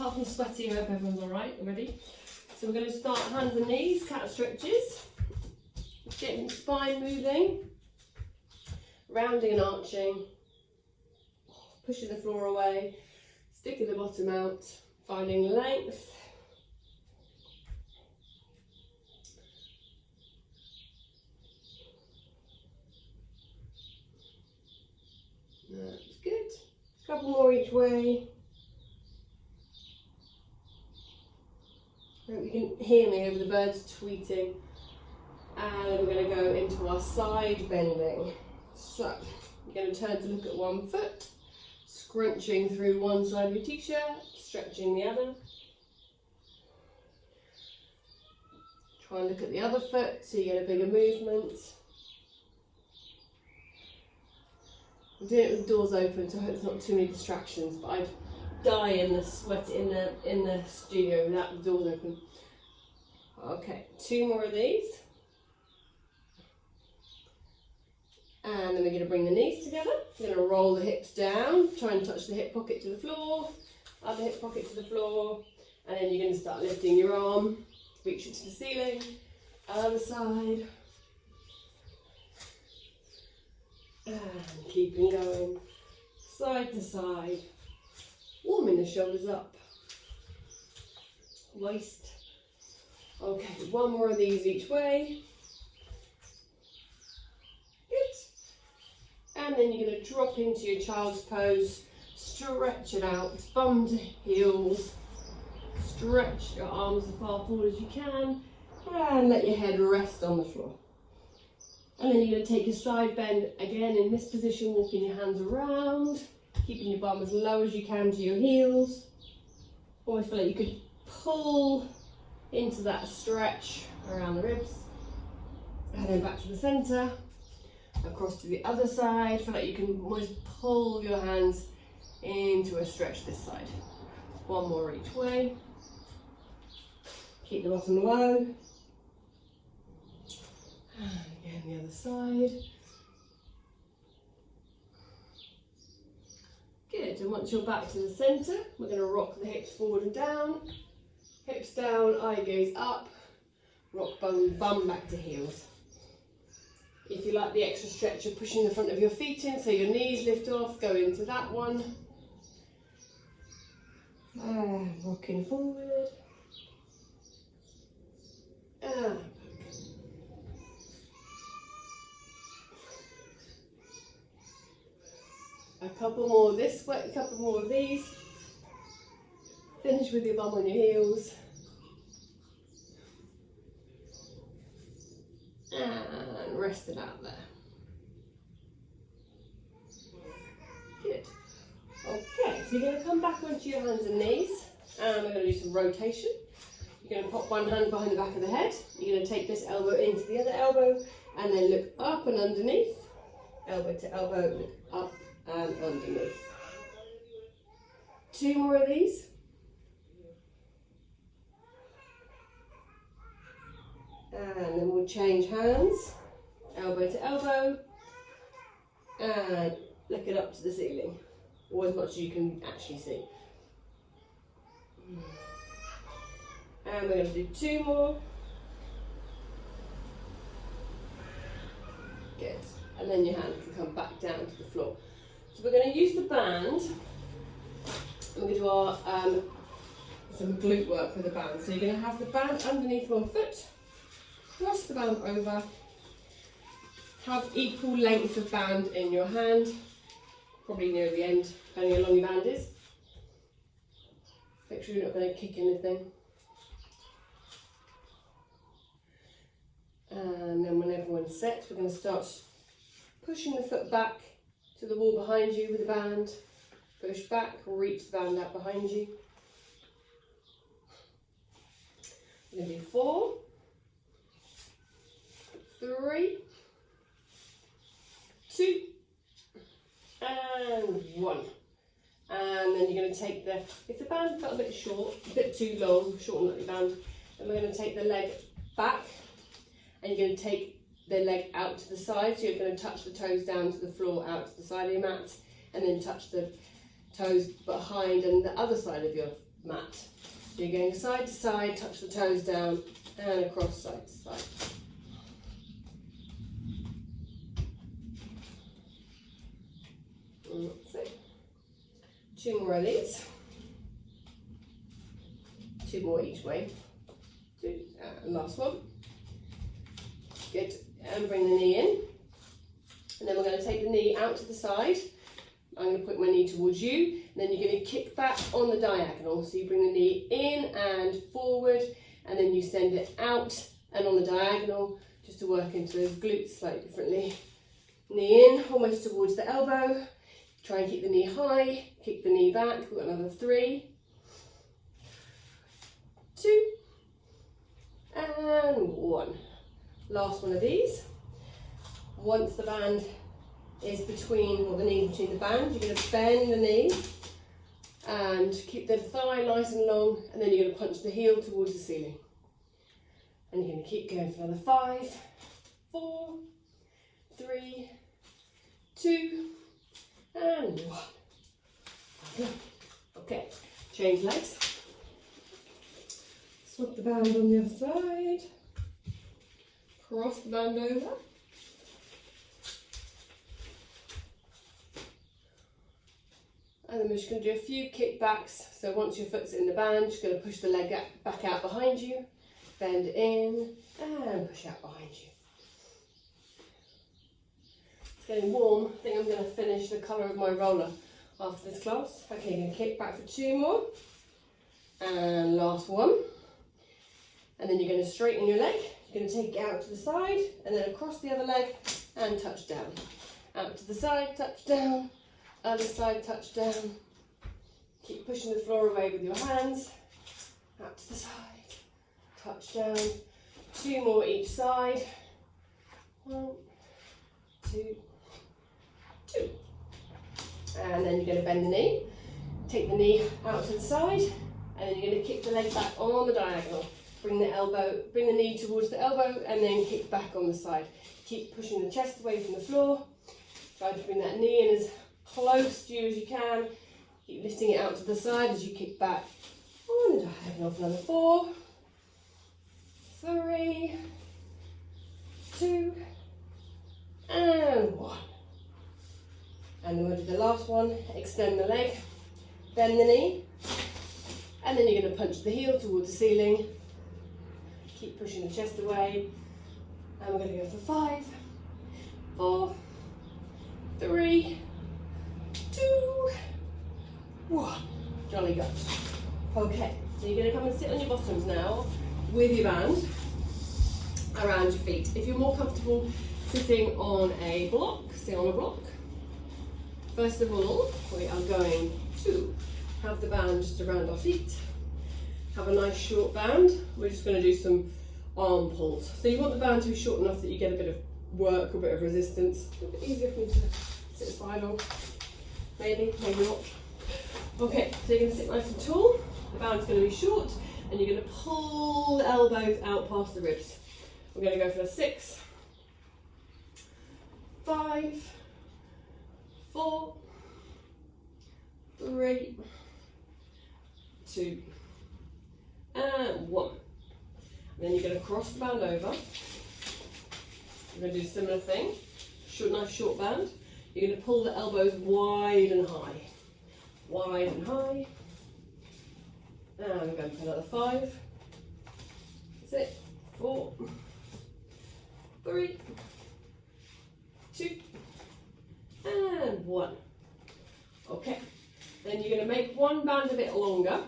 apart from sweaty, I hope everyone's alright already. So we're going to start hands and knees, cat stretches. Getting the spine moving. Rounding and arching. Pushing the floor away. Sticking the bottom out. Finding length. That's good. A couple more each way. I hope you can hear me over the birds tweeting. And then we're going to go into our side bending. So, you're going to turn to look at one foot, scrunching through one side of your t-shirt, stretching the other. Try and look at the other foot so you get a bigger movement. I'm doing it with the doors open, so I hope there's not too many distractions, but I'd die in the sweat in the studio without the doors open. Okay, 2 more of these. And then we're going to bring the knees together. We're going to roll the hips down, try and touch the hip pocket to the floor, other hip pocket to the floor, and then you're going to start lifting your arm, reach it to the ceiling, other side. And keeping going, side to side, warming the shoulders up, waist. Okay, 1 more of these each way. Good. And then you're going to drop into your child's pose, stretch it out, bum to heels, stretch your arms as far forward as you can, and let your head rest on the floor. And then you're going to take your side bend again in this position, walking your hands around, keeping your bum as low as you can to your heels. Almost feel like you could pull into that stretch around the ribs. And then back to the centre, across to the other side. Feel like you can almost pull your hands into a stretch this side. 1 more each way. Keep the bottom low. And again, the other side. Good, and once you're back to the centre, we're going to rock the hips forward and down. Hips down, eye gaze up. Rock bum back to heels. If you like the extra stretch of pushing the front of your feet in, so your knees lift off, go into that one. And rocking forward. And a couple more this way, a couple more of these. Finish with your bum on your heels. And rest it out there. Good. Okay, so you're going to come back onto your hands and knees, and we're going to do some rotation. You're going to pop one hand behind the back of the head. You're going to take this elbow into the other elbow, and then look up and underneath. Elbow to elbow, look up and underneath. 2 more of these. And then we'll change hands, elbow to elbow, and look it up to the ceiling, or as much as you can actually see. And we're going to do 2 more. Good. And then your hand can come back down to the floor. So we're going to use the band, and we're going to do our some glute work with the band. So you're going to have the band underneath one foot, cross the band over, have equal length of band in your hand, probably near the end, depending how long your band is. Make sure you're not going to kick anything. And then when everyone's set, we're going to start pushing the foot back to the wall behind you with the band. Push back, reach the band out behind you. We're going to do 4, 3, 2, and 1. And then you're going to take if the band felt a bit short, a bit too long, shorten up your band, then we're going to take the leg back, and you're going to take the leg out to the side, so you're going to touch the toes down to the floor, out to the side of your mat, and then touch the toes behind and the other side of your mat. So you're going side to side, touch the toes down, and across side to side. That's it. 2 more of these. 2 more each way. 2, and last one. Good. And bring the knee in. And then we're going to take the knee out to the side. I'm going to put my knee towards you. And then you're going to kick back on the diagonal. So you bring the knee in and forward. And then you send it out and on the diagonal, just to work into those glutes slightly differently. Knee in, almost towards the elbow. Try and keep the knee high. Kick the knee back. We've got another 3. 2. And 1. Last one of these. Once the band is between, or the knee between the band, you're going to bend the knee and keep the thigh nice and long, and then you're going to punch the heel towards the ceiling. And you're going to keep going for another 5, 4, 3, 2, and 1. Okay, change legs. Swap the band on the other side. Cross the band over. And then we're just going to do a few kickbacks. So once your foot's in the band, you're just going to push the leg back out behind you, bend in, and push out behind you. It's getting warm. I think I'm going to finish the colour of my roller after this class. Okay, you're going to kick back for 2 more. And last one. And then you're going to straighten your leg. You're going to take it out to the side, and then across the other leg, and touch down. Out to the side, touch down. Other side, touch down. Keep pushing the floor away with your hands. Out to the side, touch down. 2 more each side. 1, 2, 2. And then you're going to bend the knee. Take the knee out to the side, and then you're going to kick the leg back on the diagonal. Bring the knee towards the elbow, and then kick back on the side. Keep pushing the chest away from the floor. Try to bring that knee in as close to you as you can. Keep lifting it out to the side as you kick back on the diagonal for another 4, 3, 2, and 1. And then we'll do the last one. Extend the leg, bend the knee, and then you're going to punch the heel towards the ceiling. Keep pushing the chest away. And we're going to go for 5, 4, 3, 2, 1. Jolly good. Okay, so you're going to come and sit on your bottoms now with your band around your feet. If you're more comfortable sitting on a block, sit on a block. First of all, we are going to have the band just around our feet. Have a nice short band. We're just going to do some arm pulls. So you want the band to be short enough that you get a bit of work, a bit of resistance. A bit easier for me to sit side on. Maybe, maybe not. Okay, so you're going to sit nice and tall. The band's going to be short, and you're going to pull the elbows out past the ribs. We're going to go for 6, 5, 4, 3, 2, and 1. And then you're going to cross the band over. You're going to do a similar thing. Nice short band. You're going to pull the elbows wide and high. Wide and high. And we're going for another 5. That's it. 4, 3, 2, and 1. Okay. Then you're going to make one band a bit longer.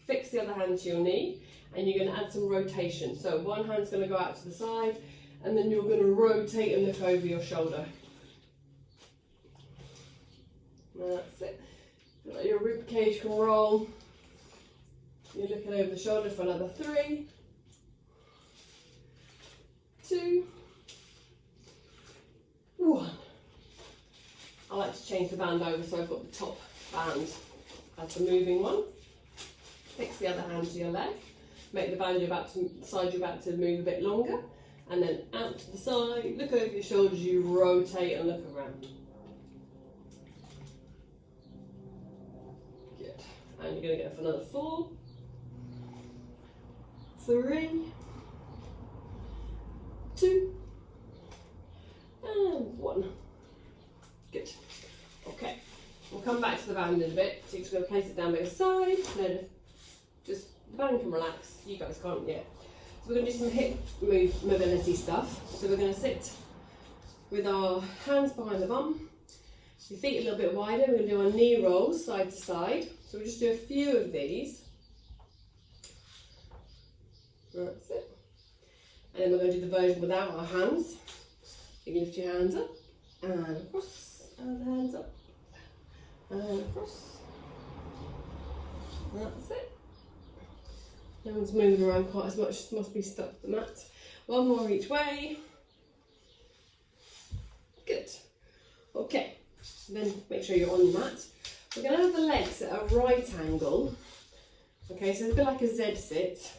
Fix the other hand to your knee, and you're going to add some rotation. So one hand's going to go out to the side, and then you're going to rotate and look over your shoulder. That's it. Let your rib cage can roll. You're looking over the shoulder for another 3, 2, 1. I like to change the band over so I've got the top band as the moving one. Fix the other hand to your leg. Make the band side you're about to move a bit longer, and then out to the side. Look over your shoulders. You rotate and look around. Good. And And you're going to go for another 4, 3, 2, and 1. Good. Okay, we'll come back to the band in a bit. So you're just going to place it down by your side. No, just the band can relax. You guys can't yet. So we're going to do some hip mobility stuff. So we're going to sit with our hands behind the bum, your feet a little bit wider. We're going to do our knee rolls side to side. So we'll just do a few of these. That's it. And then we're going to do the version without our hands. You can lift your hands up and across, and the hands up and across. That's it. No one's moving around quite as much, must be stuck to the mat. One more each way. Good. Okay, then make sure you're on your mat. We're going to have the legs at a right angle. Okay, so it's a bit like a Z sit.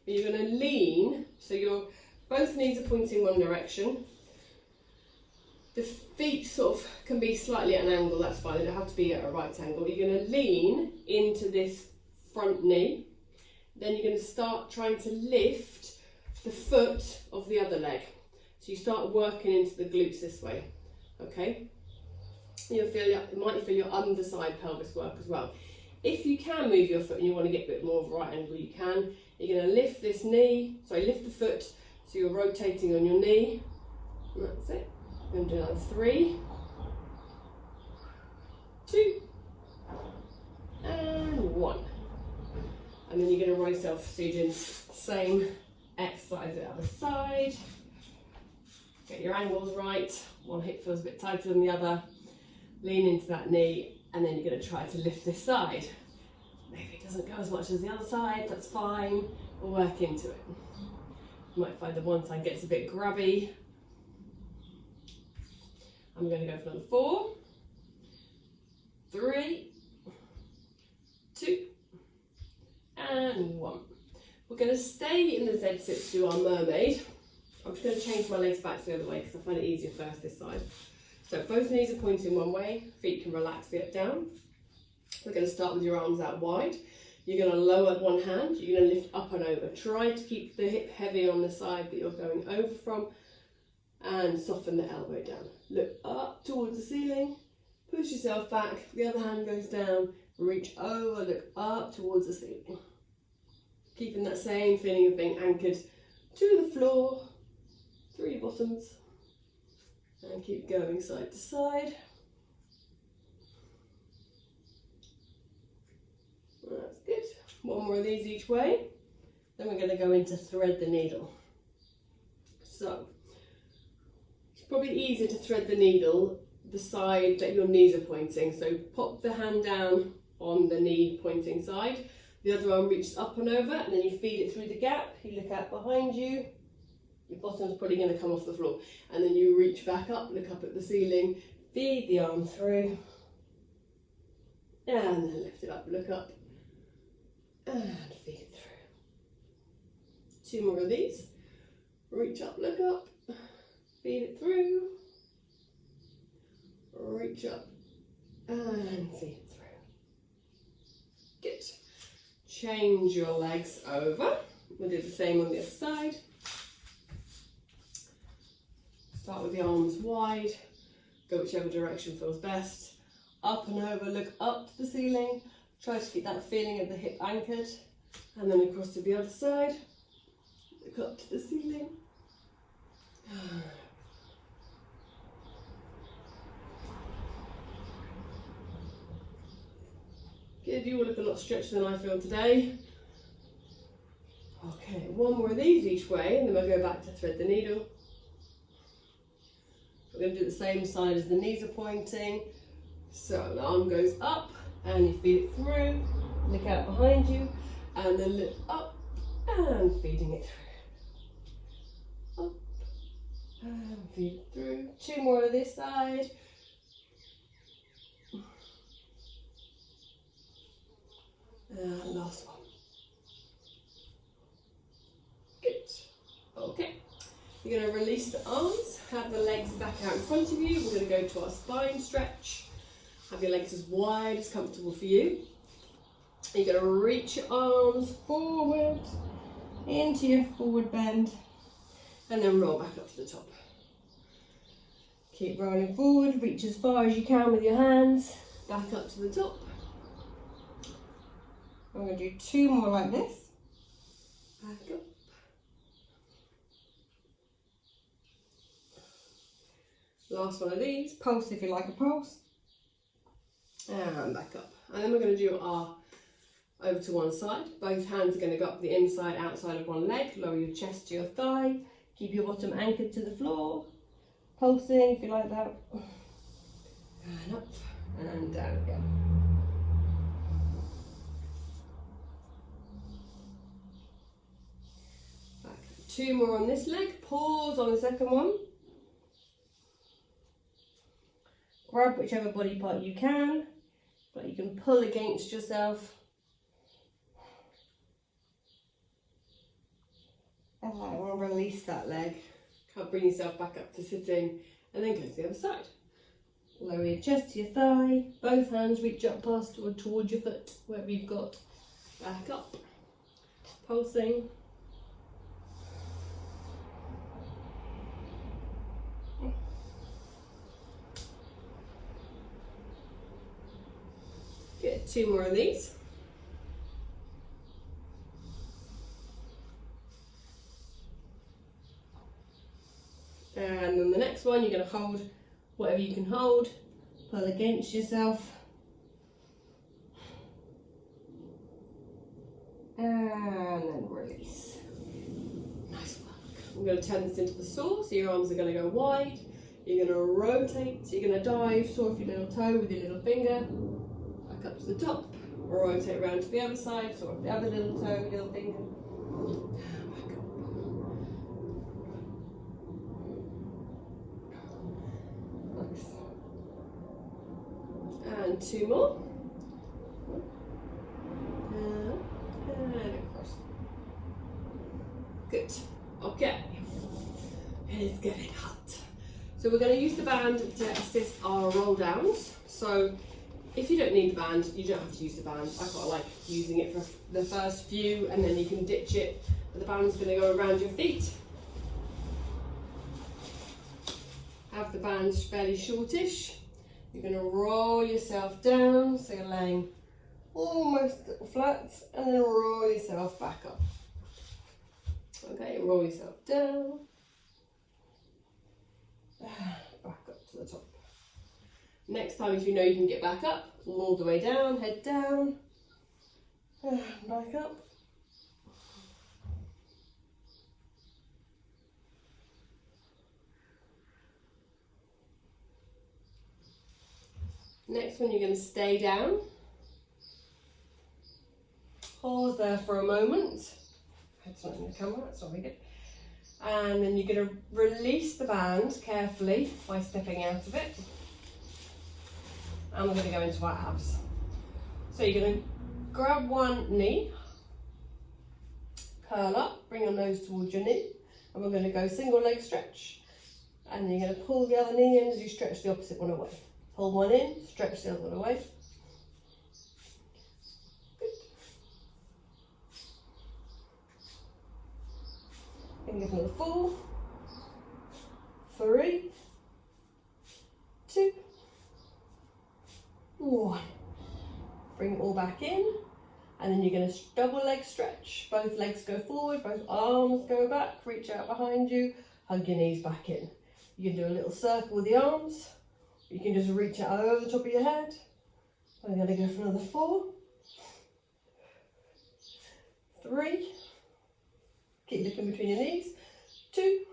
But you're going to lean, so your both knees are pointing one direction. The feet sort of can be slightly at an angle, that's fine, they don't have to be at a right angle. You're going to lean into this front knee. Then you're going to start trying to lift the foot of the other leg. So you start working into the glutes this way, okay? You'll feel you might feel your underside pelvis work as well. If you can move your foot and you want to get a bit more of a right angle, you can. You're going to lift this knee, lift the foot, so you're rotating on your knee. And that's it. We're going to do another 3, 2, and 1. And then you're going to roll yourself so you're doing the same exercise at the other side. Get your angles right. One hip feels a bit tighter than the other. Lean into that knee, and then you're going to try to lift this side. Maybe it doesn't go as much as the other side, that's fine. We'll work into it. You might find that one side gets a bit grubby. I'm going to go for another 4, 3, 2, and 1. We're going to stay in the Z sit to do our mermaid. I'm just going to change my legs back the other way because I find it easier first this side. So both knees are pointing one way, feet can relax the up down. We're going to start with your arms out wide. You're going to lower one hand, you're going to lift up and over. Try to keep the hip heavy on the side that you're going over from and soften the elbow down. Look up towards the ceiling, push yourself back, the other hand goes down, reach over, look up towards the ceiling. Keeping that same feeling of being anchored to the floor, through your bottoms, and keep going side to side. That's good. One more of these each way. Then we're going to go into thread the needle. So, it's probably easier to thread the needle the side that your knees are pointing. So pop the hand down on the knee pointing side. The other arm reaches up and over, and then you feed it through the gap. You look out behind you. Your bottom's probably going to come off the floor. And then you reach back up, look up at the ceiling, feed the arm through, and then lift it up, look up, and feed it through. 2 more of these. Reach up, look up, feed it through, reach up, and feed it through. Good. Change your legs over. We'll do the same on the other side. Start with the arms wide, go whichever direction feels best. Up and over, look up to the ceiling. Try to keep that feeling of the hip anchored. And then across to the other side. Look up to the ceiling. Good, you all look a lot stretchier than I feel today. Okay, 1 more of these each way, and then we'll go back to thread the needle. We're going to do the same side as the knees are pointing. So the arm goes up and you feed it through, look out behind you, and then lift up and feeding it through. Up and feed it through. 2 more on this side. And last one. Good. Okay. You're going to release the arms, have the legs back out in front of you. We're going to go to our spine stretch. Have your legs as wide as comfortable for you. You're going to reach your arms forward into your forward bend and then roll back up to the top. Keep rolling forward, reach as far as you can with your hands, back up to the top. I'm going to do 2 more like this. Back up. Last one of these, pulse if you like a pulse. And back up. And then we're going to do our over to one side. Both hands are going to go up the inside, outside of one leg. Lower your chest to your thigh. Keep your bottom anchored to the floor. Pulsing if you like that. And up and down again. Back. 2 more on this leg. Pause on the second one. Grab whichever body part you can, but you can pull against yourself. And we'll release that leg. Can't bring yourself back up to sitting and then go to the other side. Lower your chest to your thigh. Both hands reach up past or towards your foot, wherever you've got. Back up. Pulsing. Get 2 more of these. And then the next one, you're going to hold whatever you can hold, pull against yourself. And then release. Nice work. I'm going to turn this into the saw, so your arms are going to go wide. You're going to rotate, so you're going to dive, saw off your little toe with your little finger. Back up to the top, rotate around to the other side, sort of the other little toe, little finger. Back up. Nice. And 2 more. And across. Good. Okay. It is getting hot. So we're going to use the band to assist our roll downs. So if you don't need the band, you don't have to use the band. I quite like using it for the first few and then you can ditch it. But the band's going to go around your feet. Have the band fairly shortish. You're going to roll yourself down, so you're laying almost flat and then roll yourself back up. Okay, roll yourself down. Back up to the top. Next time, if you know you can get back up, all the way down, head down, back up. Next one, you're going to stay down. Pause there for a moment. Head's not in the camera, that's not very good. And then you're going to release the band carefully by stepping out of it. And we're going to go into our abs. So you're going to grab one knee, curl up, bring your nose towards your knee, and we're going to go single leg stretch. And then you're going to pull the other knee in as you stretch the opposite one away. Pull one in, stretch the other one away. Good. And give another 4, 3, 2, 1. Bring it all back in, and then you're going to double leg stretch. Both legs go forward, both arms go back, reach out behind you, hug your knees back in. You can do a little circle with the arms. You can just reach out over the top of your head. I'm going to go for another 4, 3, keep looking between your knees, 2,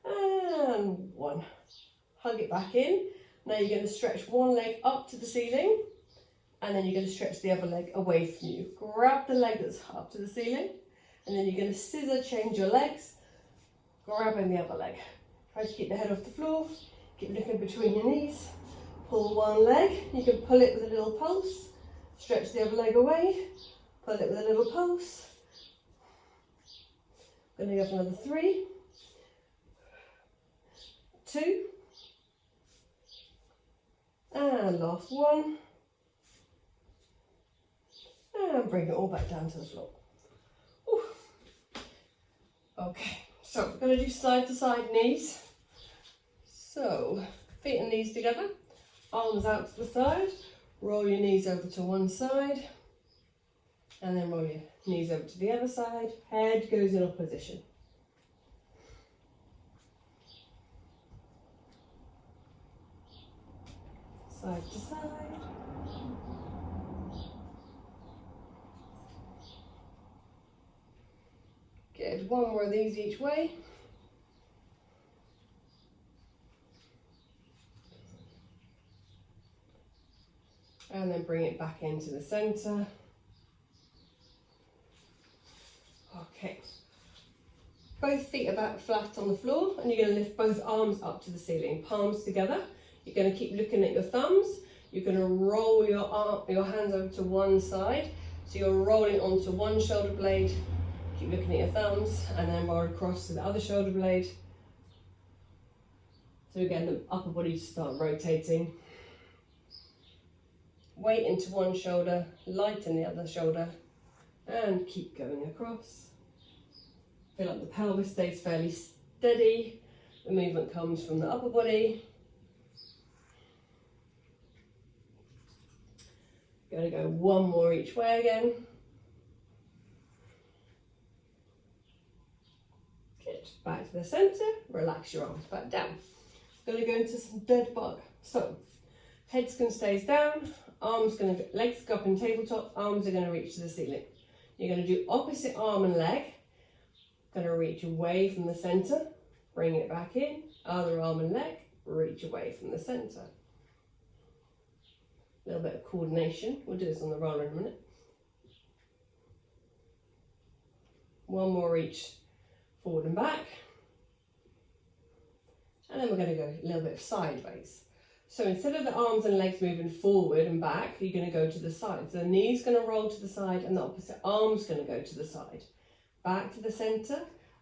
and 1. Hug it back in. Now you're going to stretch one leg up to the ceiling, and then you're going to stretch the other leg away from you. Grab the leg that's up to the ceiling, and then you're going to scissor change your legs, grabbing the other leg. Try to keep the head off the floor. Keep looking between your knees. Pull one leg. You can pull it with a little pulse. Stretch the other leg away. Pull it with a little pulse. I'm going to go for another 3, 2, and last 1. and bring it all back down to the floor. Whew. Okay, so we're going to do side to side knees. So feet and knees together, arms out to the side, roll your knees over to one side, and then roll your knees over to the other side. Head goes in opposition. Side to side. Good, one more of these each way. And then bring it back into the centre. Okay. Both feet are back flat on the floor, and you're going to lift both arms up to the ceiling, palms together. You're going to keep looking at your thumbs. You're going to roll your hands over to one side. So you're rolling onto one shoulder blade, keep looking at your thumbs, and then roll across to the other shoulder blade. So again, the upper body start rotating. Weight into one shoulder, lighten the other shoulder, and keep going across. Feel like the pelvis stays fairly steady. The movement comes from the upper body. Going to go one more each way again. Good. Back to the centre. Relax your arms back down. Going to go into some dead bug. So, head's going to stay down. Legs go up in tabletop. Arms are going to reach to the ceiling. You're going to do opposite arm and leg. Going to reach away from the centre. Bring it back in. Other arm and leg. Reach away from the centre. A little bit of coordination. We'll do this on the roller in a minute. One more reach forward and back. And then we're going to go a little bit sideways. So instead of the arms and legs moving forward and back, you're going to go to the side. So the knee's going to roll to the side and the opposite arm's going to go to the side. Back to the centre,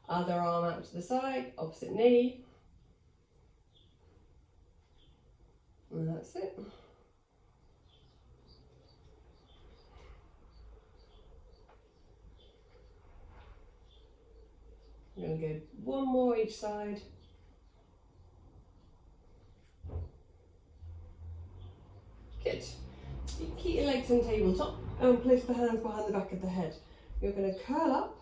other arm out to the side, opposite knee. And that's it. I'm going to go one more each side. Good. You keep your legs on tabletop and place the hands behind the back of the head. You're going to curl up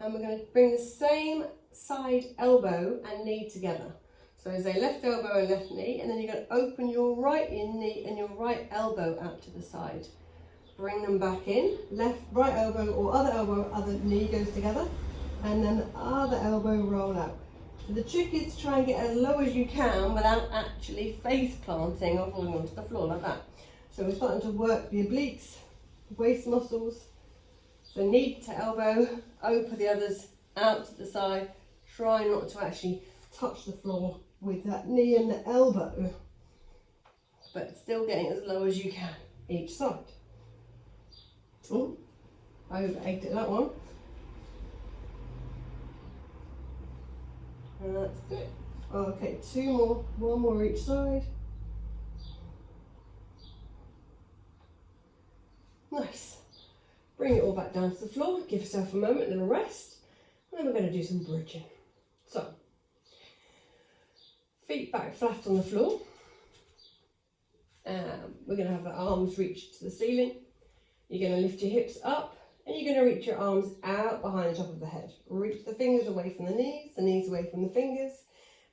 and we're going to bring the same side elbow and knee together. So as a left elbow and left knee, and then you're going to open your right knee and your right elbow out to the side. Bring them back in. Right elbow or other knee goes together. And then the other elbow roll out. So the trick is to try and get as low as you can without actually face planting or falling onto the floor like that. So we're starting to work the obliques, waist muscles. So knee to elbow, open the others out to the side. Try not to actually touch the floor with that knee and the elbow, but still getting as low as you can each side. Oh, I over-egged it, that one. And that's it. Okay, two more, one more each side. Nice. Bring it all back down to the floor, give yourself a moment, a little rest, and then we're going to do some bridging. So, feet back flat on the floor. We're going to have the arms reach to the ceiling. You're going to lift your hips up. And you're going to reach your arms out behind the top of the head. Reach the fingers away from the knees away from the fingers,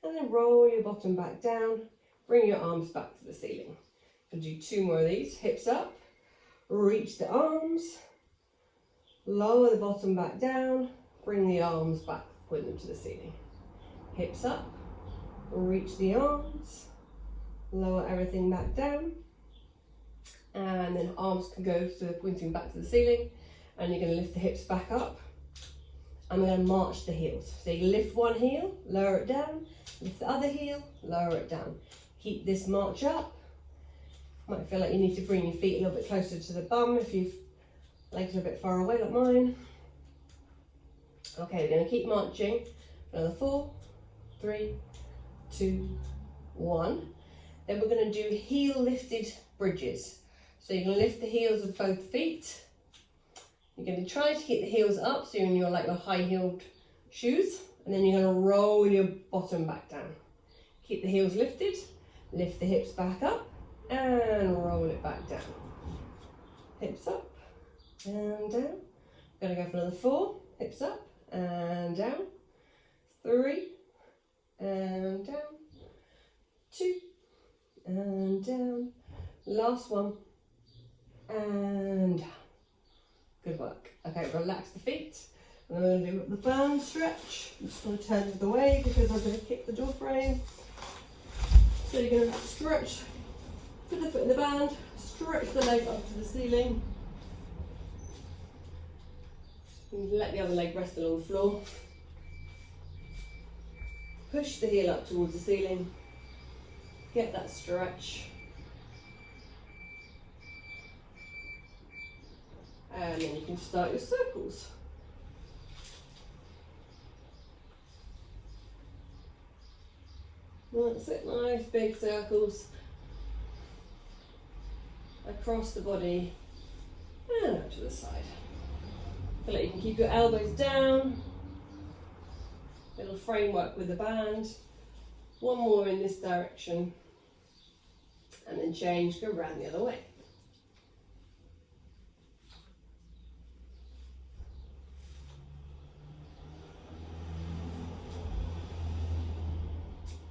and then roll your bottom back down. Bring your arms back to the ceiling. We'll do two more of these. Hips up, reach the arms, lower the bottom back down, bring the arms back, point them to the ceiling. Hips up, reach the arms, lower everything back down, and then arms can go to pointing back to the ceiling. And you're going to lift the hips back up, and we're going to march the heels. So you lift one heel, lower it down, lift the other heel, lower it down. Keep this march up. Might feel like you need to bring your feet a little bit closer to the bum if your legs are a bit far away like mine. Okay, we're going to keep marching. Another 4, 3, 2, 1. Then we're going to do heel lifted bridges. So you're going to lift the heels of both feet. You're going to try to keep the heels up, so you're in your high-heeled shoes, and then you're going to roll your bottom back down. Keep the heels lifted, lift the hips back up, and roll it back down. Hips up and down. Going to go for another 4. Hips up and down. 3 and down. 2 and down. Last one and down. Good work. Okay, relax the feet. And I'm going to do the band stretch. I'm just going to turn the other way because I'm going to kick the door frame. So you're going to stretch, put the foot in the band, stretch the leg up to the ceiling. And let the other leg rest along the floor. Push the heel up towards the ceiling. Get that stretch. And then you can start your circles. That's it, nice big circles across the body and out to the side. Feel like you can keep your elbows down. Little framework with the band. One more in this direction and then change, go around the other way.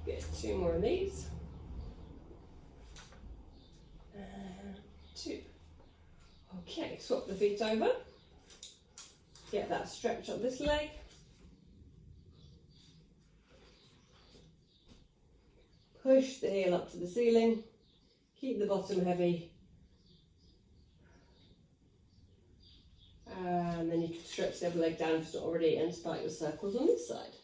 Get 2 more of these. And 2. Okay, swap the feet over. Get that stretch up this leg. Push the heel up to the ceiling. Keep the bottom heavy. And then you can stretch the other leg down if it's not already and start your circles on this side.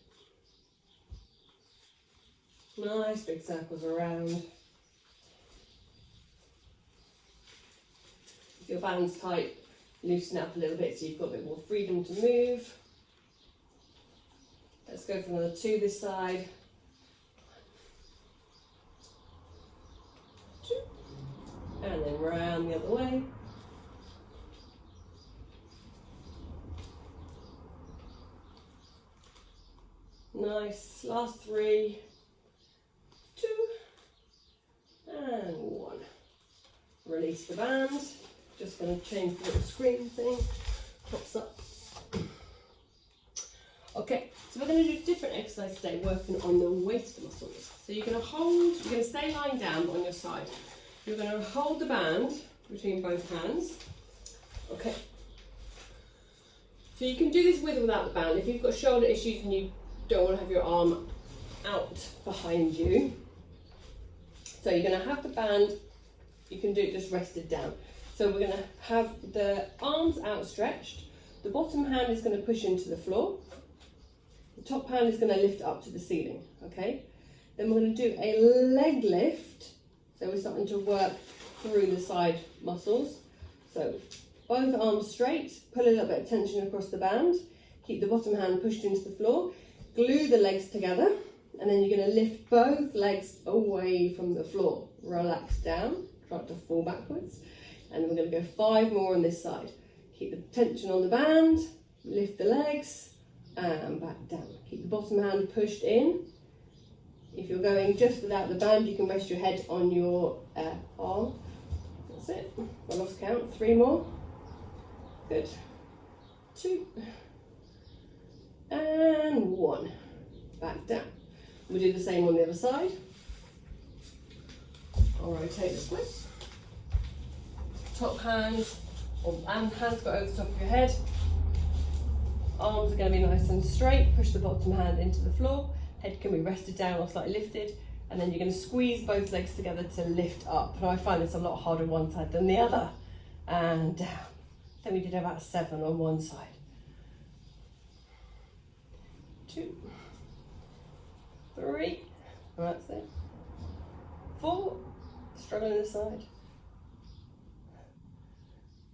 Nice big circles around. If your band's tight, loosen up a little bit so you've got a bit more freedom to move. Let's go for another 2 this side. 2. And then round the other way. Nice. Last 3. 2 and 1. Release the band. Just going to change the little screen thing. Pops up. Okay, so we're going to do a different exercise today, working on the waist muscles. So you're going to stay lying down on your side. You're going to hold the band between both hands. Okay. So you can do this with or without the band. If you've got shoulder issues and you don't want to have your arm out behind you. So you're going to have the band, you can do it just rested down. So we're going to have the arms outstretched, the bottom hand is going to push into the floor, the top hand is going to lift up to the ceiling, okay? Then we're going to do a leg lift, so we're starting to work through the side muscles. So both arms straight, pull a little bit of tension across the band, keep the bottom hand pushed into the floor, glue the legs together, and then you're going to lift both legs away from the floor. Relax down, try not to fall backwards. And then we're going to go 5 more on this side. Keep the tension on the band, lift the legs, and back down. Keep the bottom hand pushed in. If you're going just without the band, you can rest your head on your arm. That's it. I lost count. 3 more. Good. 2. And 1. Back down. We'll do the same on the other side. I'll rotate this way. Top hands, and hands go over the top of your head. Arms are going to be nice and straight. Push the bottom hand into the floor. Head can be rested down or slightly lifted. And then you're going to squeeze both legs together to lift up. And I find this a lot harder on one side than the other. And down. Then we did about 7 on one side. 2, 3, that's it. 4, struggling this side.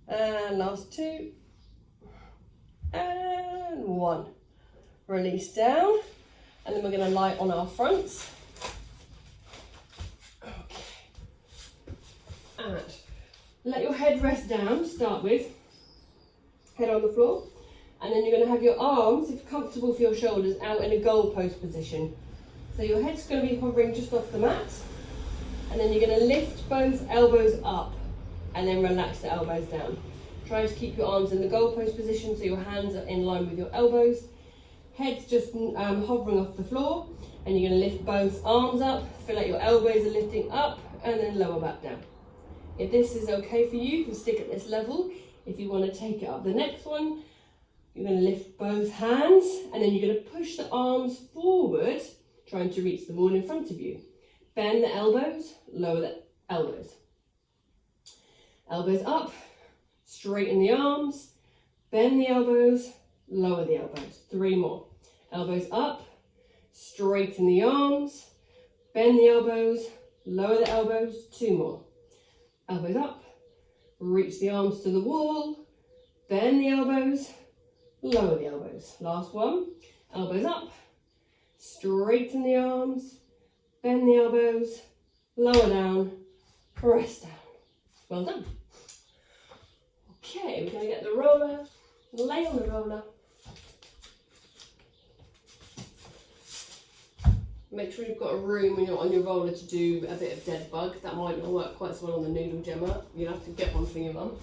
And last 2. And 1. Release down. And then we're going to lie on our fronts. Okay. And let your head rest down to start with. head on the floor. And then you're going to have your arms, if comfortable for your shoulders, out in a goalpost position. So your head's going to be hovering just off the mat. And then you're going to lift both elbows up and then relax the elbows down. Try to keep your arms in the goalpost position so your hands are in line with your elbows. Head's just hovering off the floor, and you're going to lift both arms up, feel like your elbows are lifting up and then lower back down. If this is okay for you, you can stick at this level. If you want to take it up the next one, you're going to lift both hands and then you're going to push the arms forward, trying to reach the wall in front of you. Bend the elbows, lower the elbows. Elbows up, straighten the arms, bend the elbows, lower the elbows. 3 more. Elbows up, straighten the arms, bend the elbows, lower the elbows. 2 more. Elbows up, reach the arms to the wall, bend the elbows, lower the elbows. Last one. Elbows up, straighten the arms, bend the elbows, lower down, rest down. Well done. Okay, we're going to get the roller, lay on the roller. Make sure you've got a room when you're on your roller to do a bit of dead bug. That might not work quite so well on the noodle Gemma. You'll have to get one for your mum.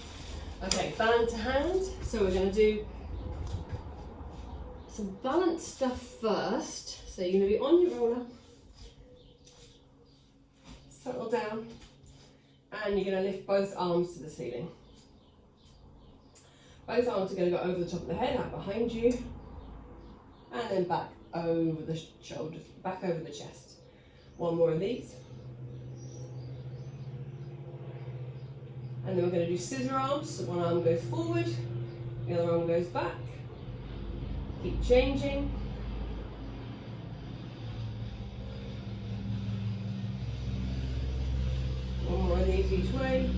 Okay, band to hand. So we're going to do some balance stuff first. So you're going to be on your roller, settle down, and you're going to lift both arms to the ceiling. Both arms are going to go over the top of the head, out behind you, and then back over the shoulders, back over the chest. 1 more of these. And then we're going to do scissor arms. So one arm goes forward, the other arm goes back. Keep changing. One more of these each way.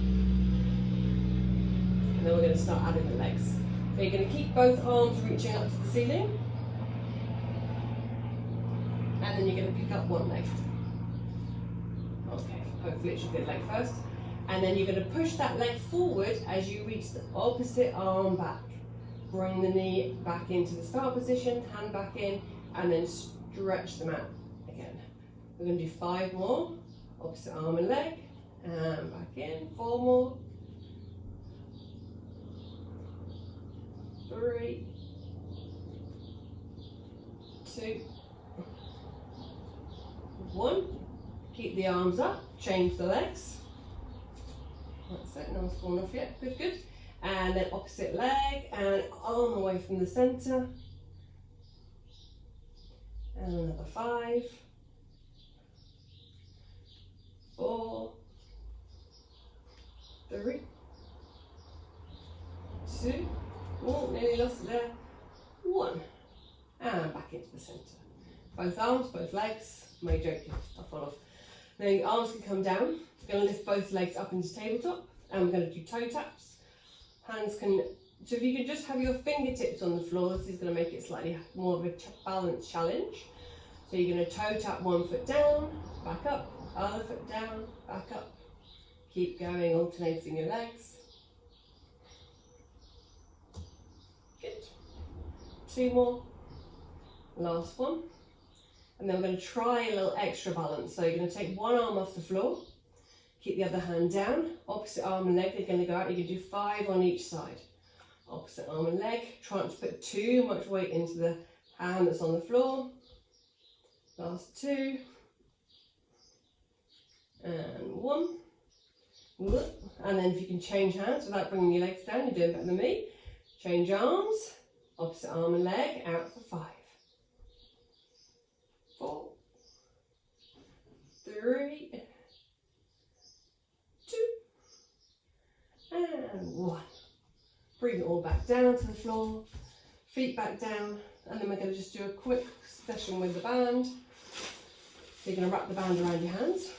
And then we're going to start adding the legs. So you're going to keep both arms reaching up to the ceiling. And then you're going to pick up one leg. Okay, hopefully it's your good leg first. And then you're going to push that leg forward as you reach the opposite arm back. Bring the knee back into the start position, hand back in, and then stretch them out again. We're going to do 5 more. Opposite arm and leg, and back in. 4 more. 3, 2, 1. Keep the arms up, change the legs. That's it, no one's fallen off yet. Good, good. And then opposite leg and arm away from the centre. And another 5, 4, 3, 2, oh, nearly lost it there. 1. And back into the centre. Both arms, both legs. My joke, I'll fall off. Now your arms can come down. We're going to lift both legs up into tabletop. And we're going to do toe taps. Hands can, so if you can just have your fingertips on the floor, this is going to make it slightly more of a balance challenge. So you're going to toe tap 1 foot down, back up, other foot down, back up. Keep going, alternating your legs. Good. 2 more. Last one. And then we're going to try a little extra balance. So you're going to take one arm off the floor, keep the other hand down, opposite arm and leg are going to go out. You can do 5 on each side. Opposite arm and leg, try not to put too much weight into the hand that's on the floor. Last 2. And 1. And then if you can change hands without bringing your legs down, you're doing better than me. Change arms, opposite arm and leg, out for 5. 4, 3, 2, and 1. Bring it all back down to the floor, feet back down, and then we're going to just do a quick session with the band. So you're going to wrap the band around your hands.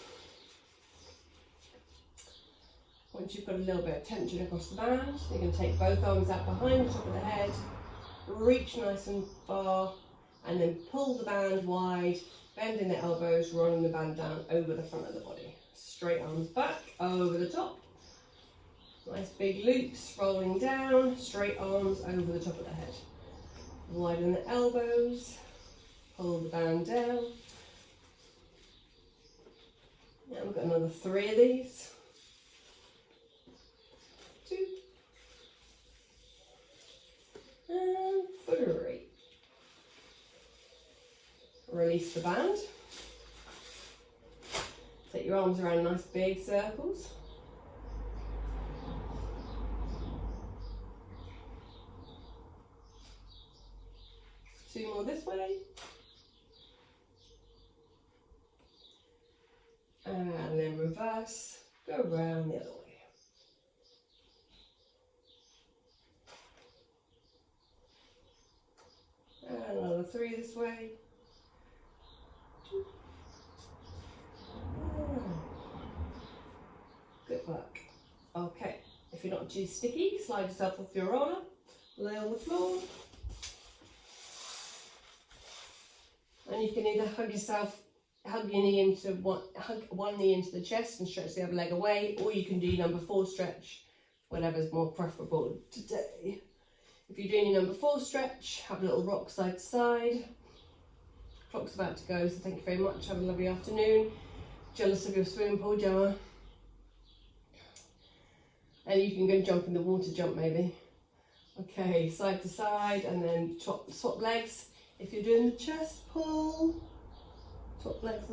Once you've got a little bit of tension across the band, you're going to take both arms out behind the top of the head, reach nice and far, and then pull the band wide, bending the elbows, rolling the band down over the front of the body. Straight arms back, over the top. Nice big loops rolling down, straight arms over the top of the head. Widen the elbows, pull the band down. Now we've got another 3 of these. 2 and 3. Release the band. Take your arms around nice big circles. Two more this way. And then reverse, go around the other way. And another 3 this way. 2. Good work. Okay, if you're not too sticky, slide yourself off your roller, lay on the floor. And you can either hug your knee into hug one knee into the chest and stretch the other leg away, or you can do your number 4 stretch, whatever's more preferable today. If you're doing your number 4 stretch, have a little rock side to side. Clock's about to go, so thank you very much. Have a lovely afternoon. Jealous of your swimming pool, Gemma. And you can go jump in the water jump maybe. Okay, side to side, and then swap legs. If you're doing the chest pull, swap legs.